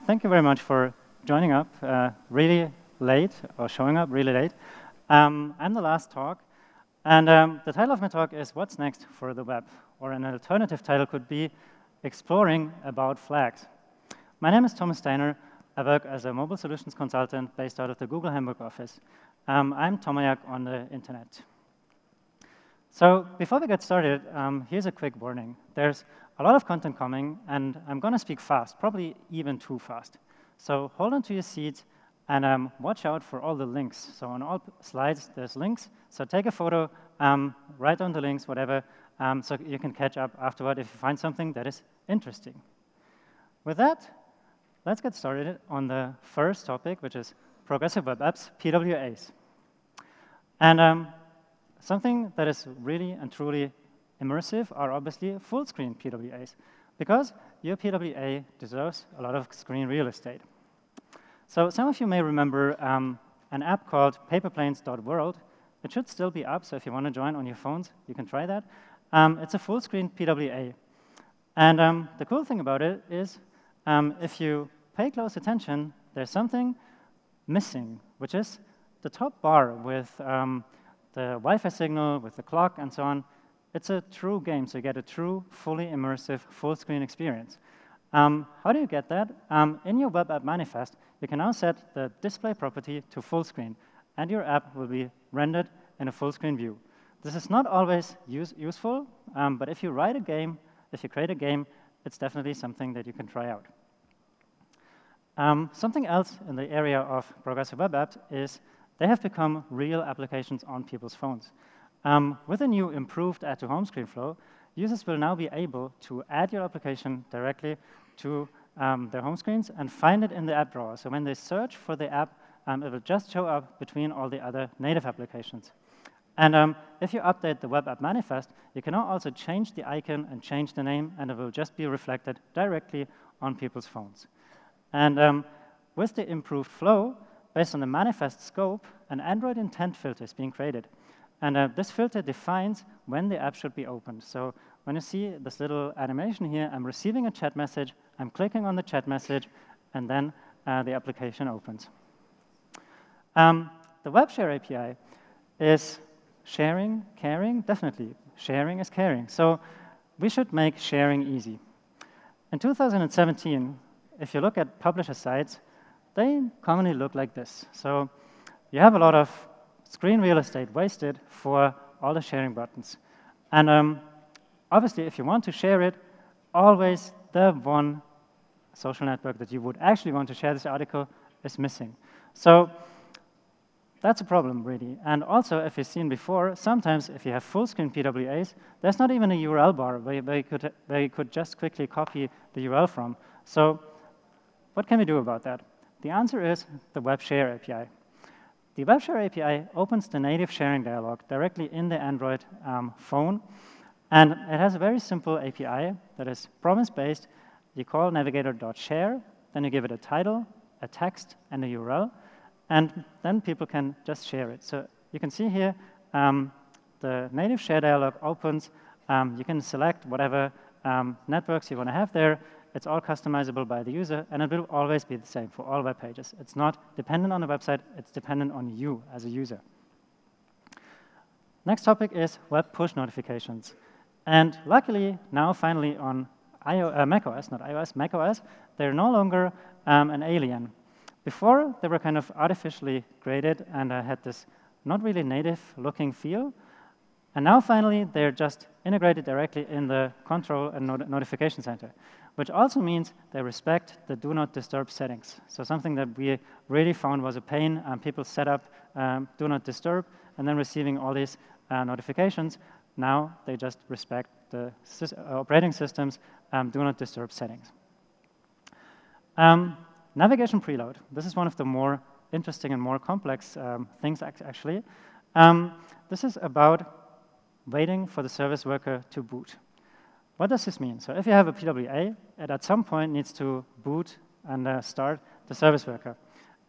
Thank you very much for joining up really late, or showing up really late. I'm the last talk, and the title of my talk is What's Next for the Web? Or an alternative title could be Exploring About Flags. My name is Thomas Steiner. I work as a mobile solutions consultant based out of the Google Hamburg office. I'm Tomayak on the internet. So before we get started, here's a quick warning. There's a lot of content coming, and I'm going to speak fast, probably even too fast. So hold on to your seats and watch out for all the links. So on all slides, there's links. So take a photo, write down the links, whatever, so you can catch up afterward if you find something that is interesting. With that, let's get started on the first topic, which is progressive web apps, PWAs. And something that is really and truly immersive are obviously full-screen PWAs, because your PWA deserves a lot of screen real estate. So some of you may remember an app called paperplanes.world. It should still be up, so if you want to join on your phones, you can try that. It's a full-screen PWA. And the cool thing about it is if you pay close attention, there's something missing, which is the top bar with the Wi-Fi signal, with the clock, and so on. It's a true game, so you get a true, fully immersive, full-screen experience. How do you get that? In your web app manifest, you can now set the display property to full screen, and your app will be rendered in a full-screen view. This is not always useful, but if you write a game, if you create a game, it's definitely something that you can try out. Something else in the area of progressive web apps is they have become real applications on people's phones. With a new improved add-to-home screen flow, users will now be able to add your application directly to their home screens and find it in the app drawer. So when they search for the app, it will just show up between all the other native applications. And if you update the web app manifest, you can now also change the icon and change the name, and it will just be reflected directly on people's phones. And with the improved flow, based on the manifest scope, an Android intent filter is being created. And this filter defines when the app should be opened. So when you see this little animation here, I'm receiving a chat message, I'm clicking on the chat message, and then the application opens. The WebShare API is sharing, caring? Definitely. Sharing is caring. So we should make sharing easy. In 2017, if you look at publisher sites, they commonly look like this. So you have a lot of screen real estate wasted for all the sharing buttons. And obviously, if you want to share it, always the one social network that you would actually want to share this article is missing. So that's a problem, really. And also, if you've seen before, sometimes if you have full-screen PWAs, there's not even a URL bar where you could just quickly copy the URL from. So what can we do about that? The answer is the WebShare API. The WebShare API opens the native sharing dialog directly in the Android phone. And it has a very simple API that is promise-based. You call navigator.share, then you give it a title, a text, and a URL. And then people can just share it. So you can see here, the native share dialog opens. You can select whatever networks you want to have there. It's all customizable by the user, and it will always be the same for all web pages. It's not dependent on the website. It's dependent on you as a user. Next topic is web push notifications. And luckily, now finally on macOS, not iOS, macOS, they're no longer an alien. Before, they were kind of artificially graded and had this not really native-looking feel. And now, finally, they're just integrated directly in the control and notification center, which also means they respect the do not disturb settings. So something that we really found was a pain. People set up do not disturb and then receiving all these notifications. Now they just respect the operating system's do not disturb settings. Navigation preload. This is one of the more interesting and more complex things, actually. This is about waiting for the service worker to boot. What does this mean? So if you have a PWA, it at some point needs to boot and start the service worker.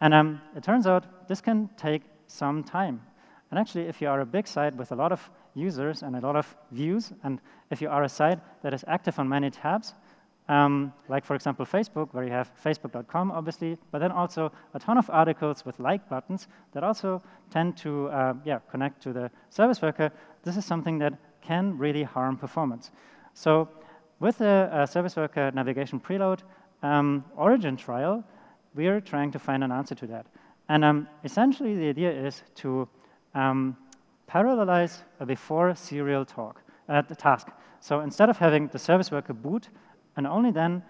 And it turns out this can take some time. And actually, if you are a big site with a lot of users and a lot of views, and if you are a site that is active on many tabs, like, for example, Facebook, where you have facebook.com, obviously, but then also a ton of articles with like buttons that also tend to connect to the service worker. This is something that can really harm performance. So with the service worker navigation preload origin trial, we are trying to find an answer to that. And essentially, the idea is to parallelize a before serial task. So instead of having the service worker boot and only then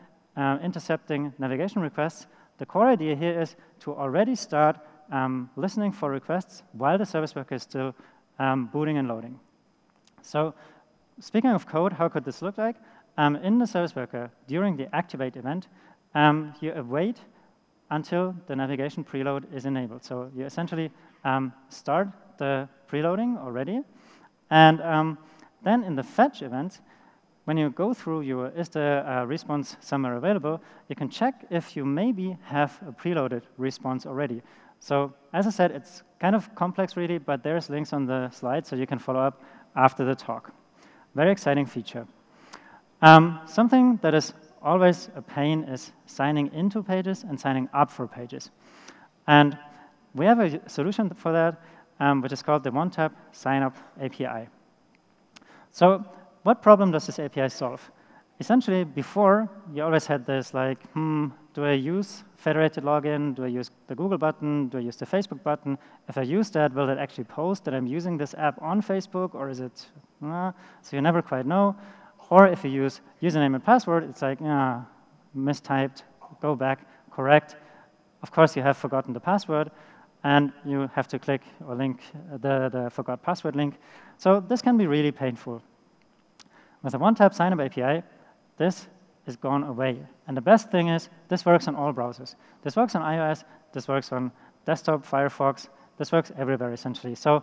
intercepting navigation requests, the core idea here is to already start listening for requests while the service worker is still booting and loading. So speaking of code, how could this look like? In the service worker, during the activate event, you await until the navigation preload is enabled. So you essentially start the preloading already. And then in the fetch event, when you go through your is the response somewhere available, you can check if you maybe have a preloaded response already. So as I said, it's kind of complex really, but there's links on the slide so you can follow up after the talk. Very exciting feature. Something that is always a pain is signing into pages and signing up for pages. And we have a solution for that, which is called the one-tap signup API. So what problem does this API solve? Essentially, before, you always had this like, do I use federated login? Do I use the Google button? Do I use the Facebook button? If I use that, will it actually post that I'm using this app on Facebook, or is it, so you never quite know. Or if you use username and password, it's like, mistyped, go back, correct. Of course, you have forgotten the password, and you have to click or link the forgot password link. So this can be really painful. With a one-tap signup API, this is gone away. And the best thing is, this works on all browsers. This works on iOS, this works on desktop, Firefox, this works everywhere, essentially. So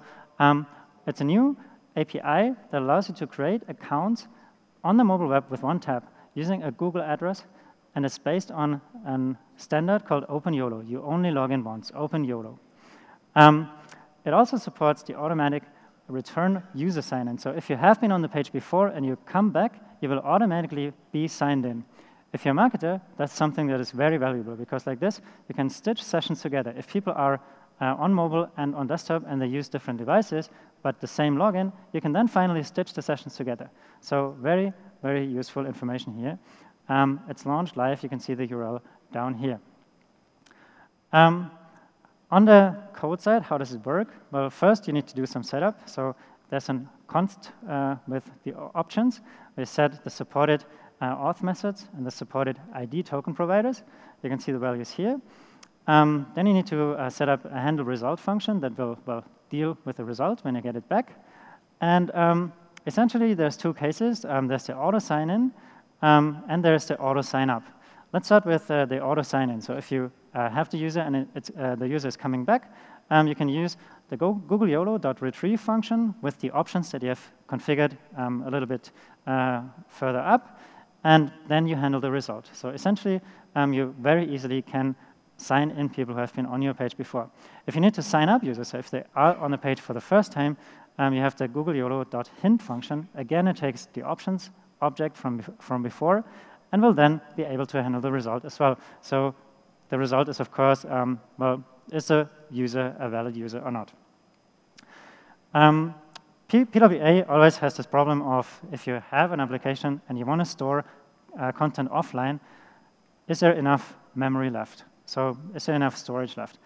it's a new API that allows you to create accounts on the mobile web with one tap using a Google address, and it's based on a standard called OpenYOLO. You only log in once, OpenYOLO. It also supports the automatic return user sign-in. So if you have been on the page before and you come back, you will automatically be signed in. If you're a marketer, that's something that is very valuable, because like this, you can stitch sessions together. If people are on mobile and on desktop and they use different devices, but the same login, you can then finally stitch the sessions together. So very, very useful information here. It's launched live. You can see the URL down here. On the code side, how does it work? Well, first, you need to do some setup. So there's a const with the options. We set the supported auth methods and the supported ID token providers. You can see the values here. Then you need to set up a handle result function that will, deal with the result when you get it back. And essentially, there's two cases. There's the auto sign-in, and there's the auto sign-up. Let's start with the auto sign-in. So if you have the user and the user is coming back, you can use the Google YOLO.retrieve function with the options that you have configured a little bit further up, and then you handle the result. So essentially, you very easily can sign in people who have been on your page before. If you need to sign up users, so if they are on the page for the first time, you have the Google YOLO.hint function. Again, it takes the options object from before, and will then be able to handle the result as well. So the result is, of course, is the user a valid user or not? PWA always has this problem of, if you have an application and you want to store content offline, is there enough memory left? So is there enough storage left?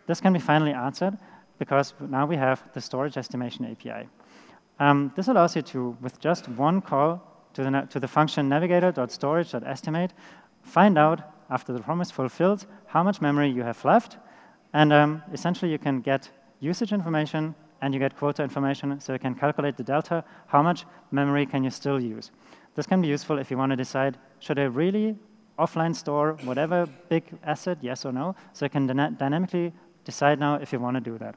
This can be finally answered because now we have the storage estimation API. This allows you to, with just one call to the function navigator.storage.estimate, find out, after the promise fulfilled, how much memory you have left. And essentially, you can get usage information and you get quota information, so you can calculate the delta, how much memory can you still use. This can be useful if you want to decide, should I really offline store whatever big asset, yes or no, so you can dynamically decide now if you want to do that.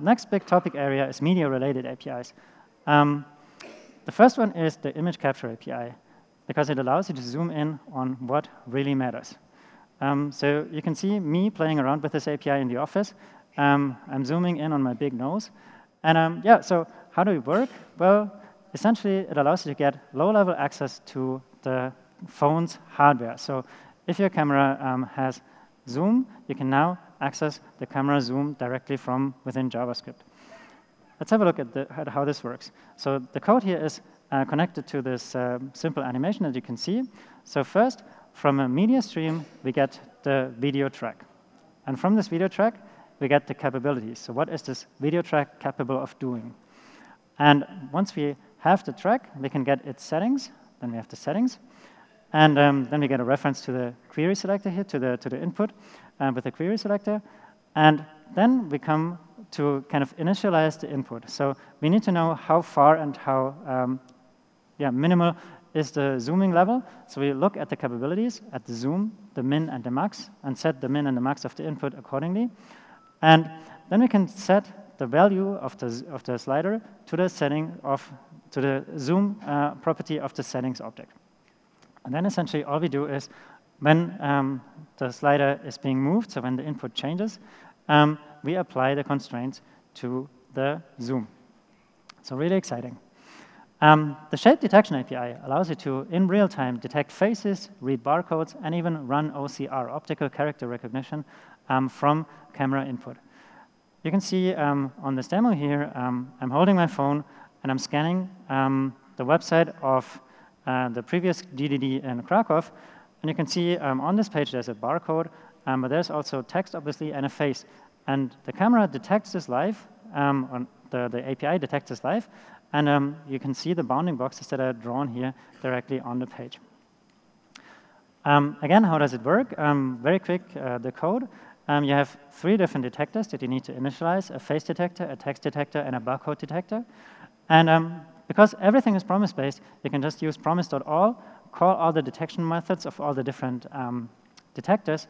Next big topic area is media-related APIs. The first one is the image capture API, because it allows you to zoom in on what really matters. So you can see me playing around with this API in the office. I'm zooming in on my big nose. And yeah, so how do we work? Well, essentially, it allows you to get low-level access to the phone's hardware. So if your camera has zoom, you can now access the camera zoom directly from within JavaScript. Let's have a look at how this works. So the code here is connected to this simple animation that you can see. So first, from a media stream, we get the video track. And from this video track, we get the capabilities. So what is this video track capable of doing? And once we have the track, we can get its settings. Then we have the settings. And then we get a reference to the query selector here, to the input with the query selector. And then we come to kind of initialize the input. So we need to know how far and how minimal is the zooming level. So we look at the capabilities, at the zoom, the min and the max, and set the min and the max of the input accordingly. And then we can set the value of the slider to the to the zoom property of the settings object. And then essentially all we do is when the slider is being moved, so when the input changes, we apply the constraints to the zoom. So really exciting. The shape detection API allows you to, in real time, detect faces, read barcodes, and even run OCR, optical character recognition, from camera input. You can see on this demo here, I'm holding my phone and I'm scanning the website of the previous GDD in Krakow. And you can see on this page there's a barcode, but there's also text, obviously, and a face. And the camera detects this live, the API detects this live, and you can see the bounding boxes that are drawn here directly on the page. Again, how does it work? Very quick, the code. You have 3 different detectors that you need to initialize: a face detector, a text detector, and a barcode detector. And because everything is promise-based, you can just use promise.all, call all the detection methods of all the different detectors,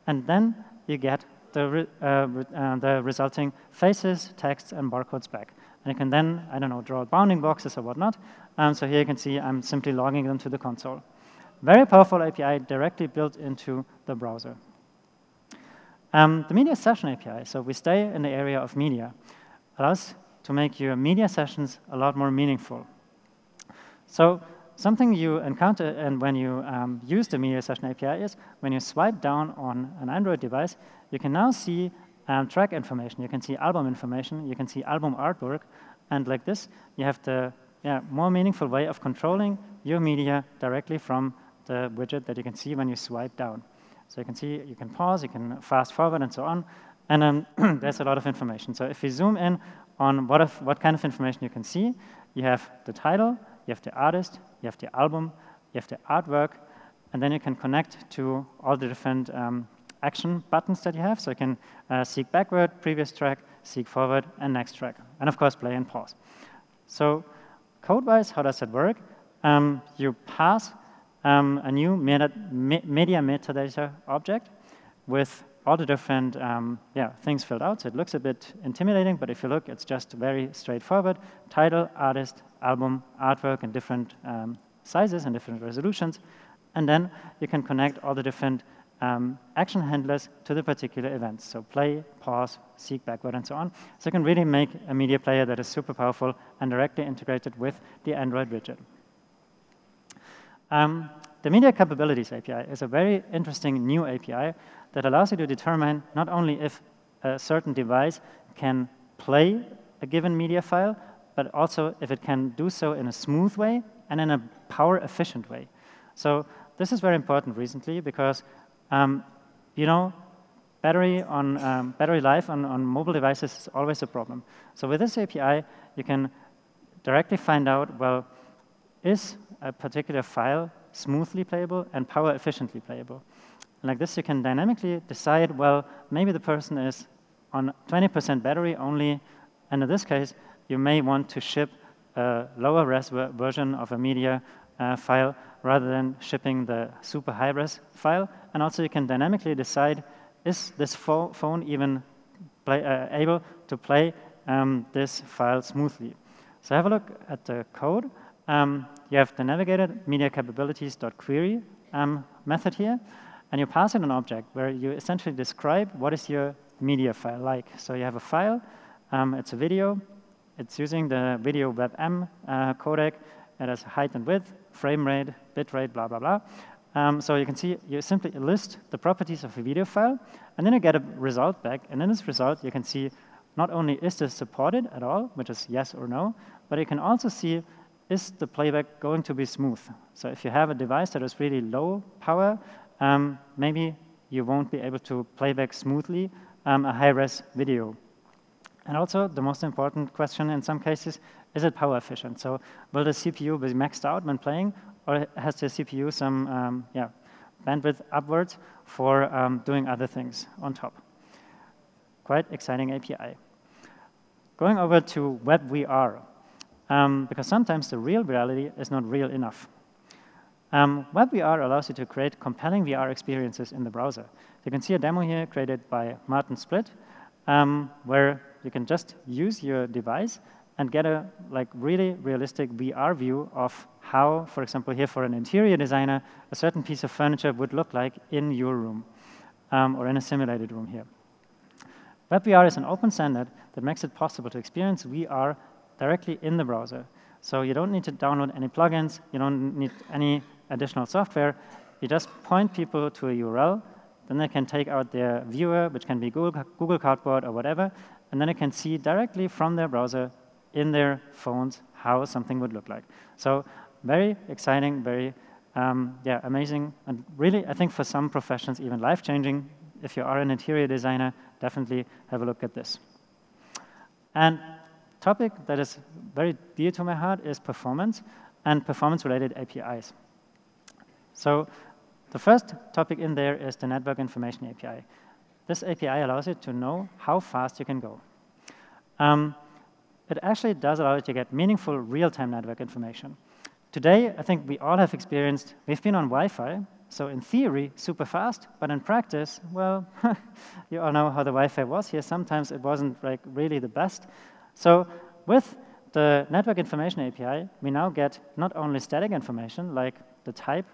and then you get the resulting faces, texts, and barcodes back. And you can then, I don't know, draw bounding boxes or whatnot. So here you can see I'm simply logging them to the console. Very powerful API directly built into the browser. The MiniSession API, so we stay in the area of media, allows to make your media sessions a lot more meaningful. So something you encounter and when you use the MiniSession API is when you swipe down on an Android device, you can now see track information. You can see album information. You can see album artwork. And like this, you have the more meaningful way of controlling your media directly from the widget that you can see when you swipe down. So you can see, you can pause, you can fast forward, and so on. And there's a lot of information. So if we zoom in on what kind of information you can see, you have the title, you have the artist, you have the album, you have the artwork, and then you can connect to all the different action buttons that you have. So you can seek backward, previous track, seek forward, and next track. And of course, play and pause. So code-wise, how does that work? You pass a new media metadata object with all the different things filled out. So it looks a bit intimidating, but if you look, it's just very straightforward. Title, artist, album, artwork in different sizes and different resolutions. And then you can connect all the different action handlers to the particular events. So play, pause, seek backward, and so on. So you can really make a media player that is super powerful and directly integrated with the Android widget. The Media Capabilities API is a very interesting new API that allows you to determine not only if a certain device can play a given media file, but also if it can do so in a smooth way and in a power-efficient way. So this is very important recently because, you know, battery life on mobile devices is always a problem. So with this API, you can directly find out, well, is a particular file smoothly playable and power efficiently playable. And like this, you can dynamically decide, well, maybe the person is on 20% battery only, and in this case, you may want to ship a lower res version of a media file rather than shipping the super high res file. And also you can dynamically decide, is this phone even able to play this file smoothly? So have a look at the code. You have the navigated media capabilities.query method here, and you pass in an object where you essentially describe what is your media file like. So you have a file, it's a video, It's using the video WebM codec. It has height and width, frame rate, bit rate, blah, blah, blah. So you can see you simply list the properties of a video file, and then you get a result back. And in this result, you can see not only is this supported at all, which is yes or no, but you can also see is the playback going to be smooth. So if you have a device that is really low power, maybe you won't be able to play back smoothly a high-res video. And also, the most important question in some cases, is it power efficient? So will the CPU be maxed out when playing, or has the CPU some bandwidth upwards for doing other things on top? Quite exciting API. Going over to WebVR, because sometimes the real reality is not real enough. WebVR allows you to create compelling VR experiences in the browser. You can see a demo here created by Martin Split, where you can just use your device and get a really realistic VR view of how, for example, here for an interior designer, a certain piece of furniture would look like in your room or in a simulated room here. WebVR is an open standard that makes it possible to experience VR directly in the browser. So you don't need to download any plugins. You don't need any additional software. You just point people to a URL. Then they can take out their viewer, which can be Google Cardboard or whatever, and then they can see directly from their browser in their phones how something would look like. So very exciting, very amazing, and really, I think for some professions, even life-changing. If you are an interior designer, definitely have a look at this. And topic that is very dear to my heart is performance and performance-related APIs. So the first topic in there is the Network Information API. This API allows you to know how fast you can go. It actually does allow you to get meaningful real-time network information. Today, I think we all have experienced, we've been on Wi-Fi, so in theory, super fast, but in practice, well, you all know how the Wi-Fi was here. Sometimes it wasn't really the best. So with the Network Information API, we now get not only static information, like the type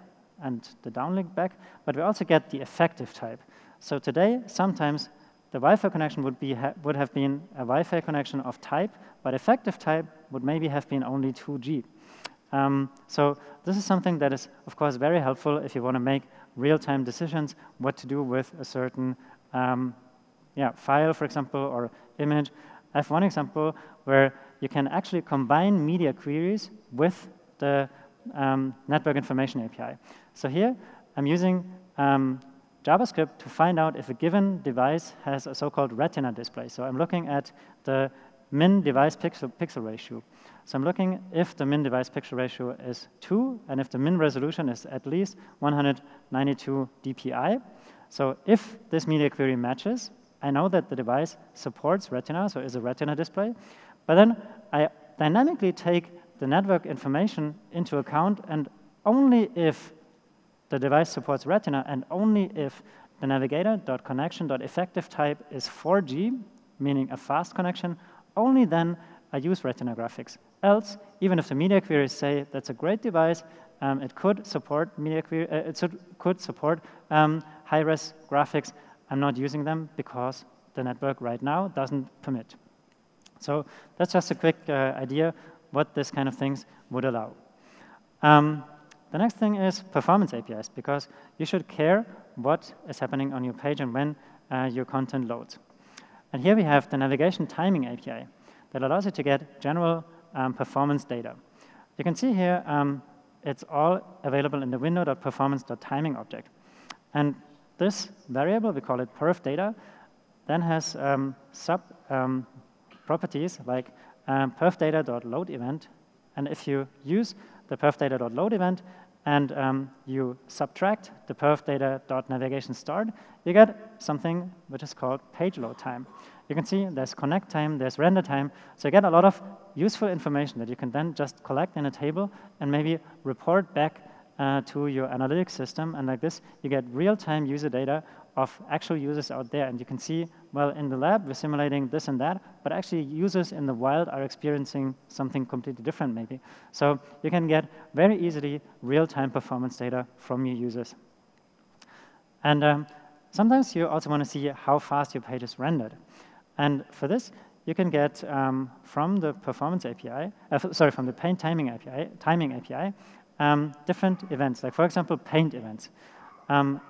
and the downlink back, but we also get the effective type. So today, sometimes the Wi-Fi connection would have been a Wi-Fi connection of type, but effective type would maybe have been only 2G. So this is something that is, of course, very helpful if you want to make real-time decisions, what to do with a certain file, for example, or image. I have one example where you can actually combine media queries with the Network Information API. So here, I'm using JavaScript to find out if a given device has a so-called retina display. So I'm looking at the min device pixel ratio. So I'm looking if the min device pixel ratio is 2 and if the min resolution is at least 192 dpi. So if this media query matches, I know that the device supports retina, so is a retina display. But then I dynamically take the network information into account, and only if the device supports retina and only if the navigator.connection.effective type is 4G, meaning a fast connection, only then I use retina graphics. Else, even if the media queries say that's a great device, it could support media query, could support high-res graphics, I'm not using them because the network right now doesn't permit. So that's just a quick idea what this kind of things would allow. The next thing is performance APIs, because you should care what is happening on your page and when your content loads. And here we have the navigation timing API that allows you to get general performance data. You can see here it's all available in the window.performance.timing object. And this variable, we call it perf data, then has sub properties like perf data.load event. And if you use the perf data.load event and you subtract the perf data.navigation start, you get something which is called page load time. You can see there's connect time, there's render time. So you get a lot of useful information that you can then just collect in a table and maybe report back to your analytics system. And like this, you get real-time user data of actual users out there. And you can see, well, in the lab, we're simulating this and that, but actually users in the wild are experiencing something completely different maybe. So you can get very easily real-time performance data from your users. And sometimes you also want to see how fast your page is rendered. And for this, you can get from the performance API, from the paint timing API, different events, like for example, paint events.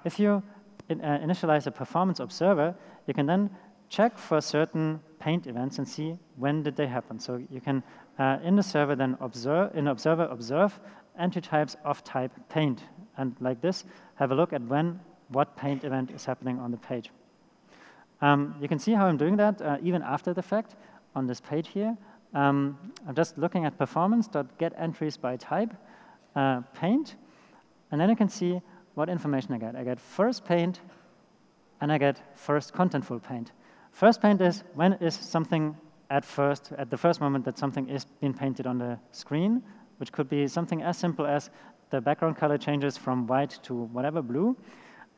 If you initialize a performance observer, you can then check for certain paint events and see when did they happen. So you can, in the server, then observe entry types of type paint, and like this, have a look at what paint event is happening on the page. You can see how I'm doing that even after the fact on this page here. I'm just looking at performance.getEntries by type paint, and then you can see what information I get. I get first paint, and I get first contentful paint. First paint is when is something at the first moment that something is being painted on the screen, which could be something as simple as the background color changes from white to whatever blue.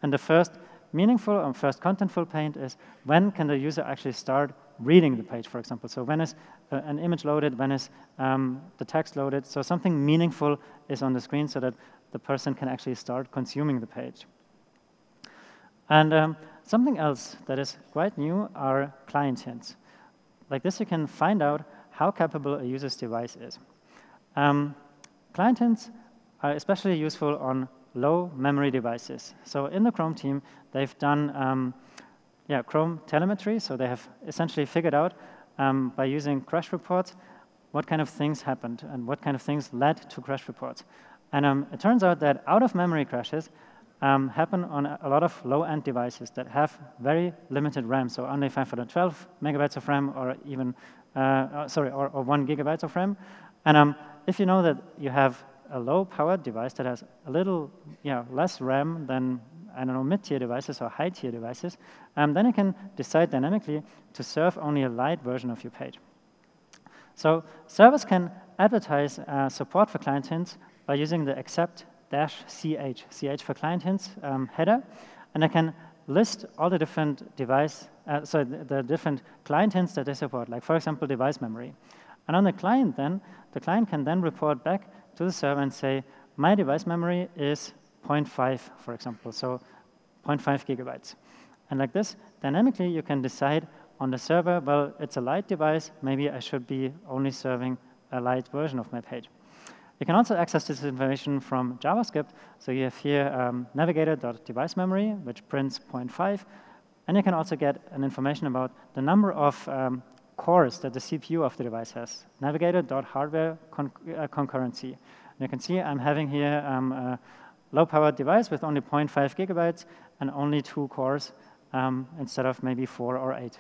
And the first meaningful or first contentful paint is when can the user actually start reading the page, for example. So when is an image loaded, when is the text loaded, so something meaningful is on the screen so that the person can actually start consuming the page. And something else that is quite new are client hints. Like this, you can find out how capable a user's device is. Client hints are especially useful on low memory devices. So in the Chrome team, they've done Chrome telemetry. So they have essentially figured out by using crash reports what kind of things happened and what kind of things led to crash reports. And it turns out that out-of-memory crashes happen on a lot of low-end devices that have very limited RAM, so only 512 megabytes of RAM, or even or 1 gigabyte of RAM. And if you know that you have a low-powered device that has a little less RAM than, I don't know, mid-tier devices or high-tier devices, then you can decide dynamically to serve only a light version of your page. So servers can advertise support for client hints by using the accept-ch for client hints header, and I can list all the different the different client hints that they support, like for example, device memory. And on the client then, the client can then report back to the server and say, my device memory is 0.5, for example, so 0.5 gigabytes. And like this, dynamically, you can decide on the server, well, it's a light device, maybe I should be only serving a light version of my page. You can also access this information from JavaScript. So you have here navigator.deviceMemory, which prints 0.5. And you can also get an information about the number of cores that the CPU of the device has, navigator.hardware concurrency. And you can see I'm having here a low-powered device with only 0.5 gigabytes and only 2 cores instead of maybe 4 or 8.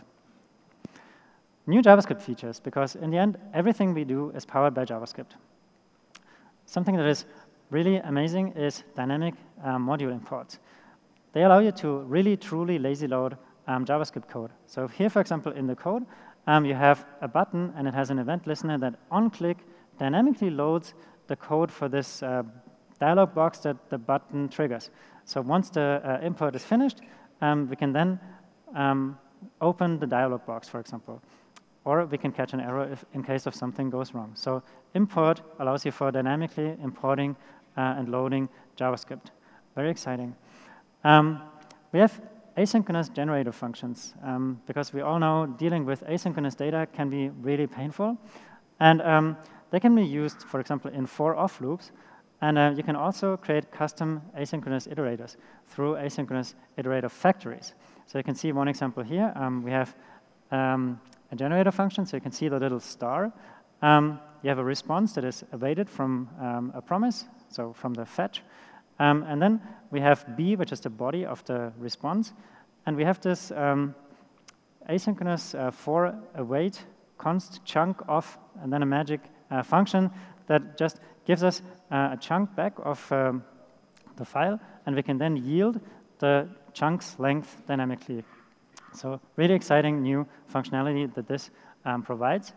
New JavaScript features, because in the end, everything we do is powered by JavaScript. Something that is really amazing is dynamic module imports. They allow you to really, truly lazy load JavaScript code. So here, for example, in the code, you have a button, and it has an event listener that on click dynamically loads the code for this dialog box that the button triggers. So once the import is finished, we can then open the dialog box, for example. Or we can catch an error in case of something goes wrong. So import allows you for dynamically importing and loading JavaScript. Very exciting. We have asynchronous generator functions, because we all know dealing with asynchronous data can be really painful. And they can be used, for example, in for-off loops. And you can also create custom asynchronous iterators through asynchronous iterator factories. So you can see one example here. We have a generator function, so you can see the little star. You have a response that is awaited from a promise, so from the fetch. And then we have B, which is the body of the response. And we have this asynchronous for await const chunk of, and then a magic function that just gives us a chunk back of the file, and we can then yield the chunk's length dynamically. So really exciting new functionality that this provides.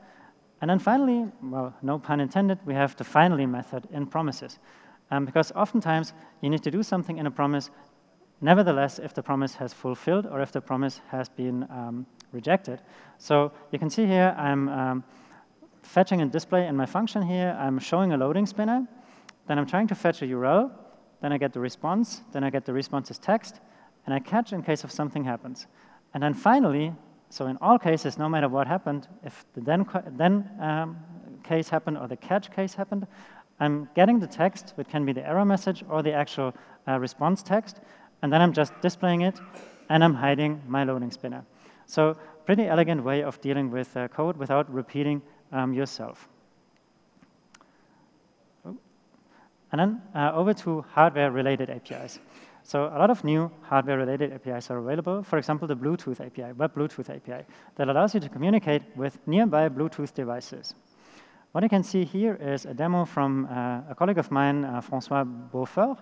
And then finally, well, no pun intended, we have the finally method in promises. Because oftentimes you need to do something in a promise, nevertheless, if the promise has fulfilled or if the promise has been rejected. So you can see here I'm fetching a display in my function here. I'm showing a loading spinner. Then I'm trying to fetch a URL. Then I get the response. Then I get the response as text. And I catch in case of something happens. And then finally, So in all cases, no matter what happened, if the then case happened or the catch case happened, I'm getting the text, which can be the error message or the actual response text, and then I'm just displaying it, and I'm hiding my loading spinner. So pretty elegant way of dealing with code without repeating yourself. And then over to hardware-related APIs. So a lot of new hardware-related APIs are available. For example, the Bluetooth API, Web Bluetooth API, that allows you to communicate with nearby Bluetooth devices. What you can see here is a demo from a colleague of mine, François Beaufort,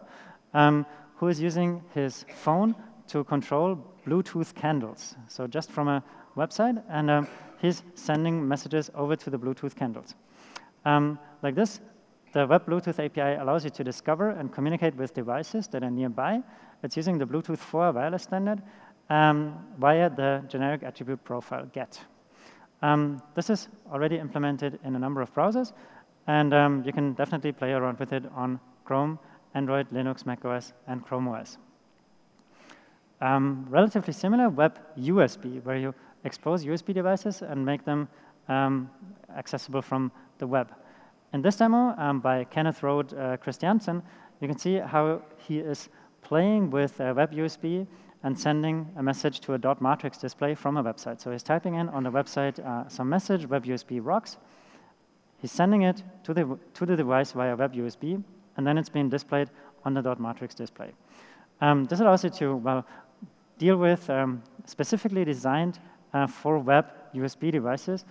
who is using his phone to control Bluetooth candles. So just from a website, and he's sending messages over to the Bluetooth candles. Like this, the Web Bluetooth API allows you to discover and communicate with devices that are nearby. It's using the Bluetooth 4 wireless standard via the generic attribute profile GET. This is already implemented in a number of browsers, and you can definitely play around with it on Chrome, Android, Linux, macOS, and Chrome OS. Relatively similar, WebUSB, where you expose USB devices and make them accessible from the web. In this demo by Kenneth Rode Christiansen, you can see how he is playing with WebUSB and sending a message to a dot matrix display from a website. So he's typing in on the website some message, WebUSB rocks. He's sending it to the device via WebUSB, and then it's being displayed on the dot matrix display. This allows you to, well, deal with specifically designed for web USB devices.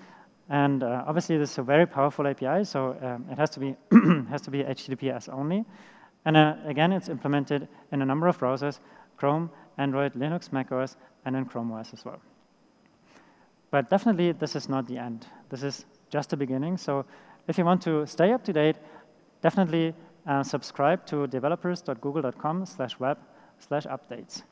And obviously, this is a very powerful API, so it has to be HTTPS only. And again, it's implemented in a number of browsers: Chrome, Android, Linux, macOS, and in Chrome OS as well. But definitely, this is not the end. This is just the beginning. So if you want to stay up to date, definitely subscribe to developers.google.com/web/updates.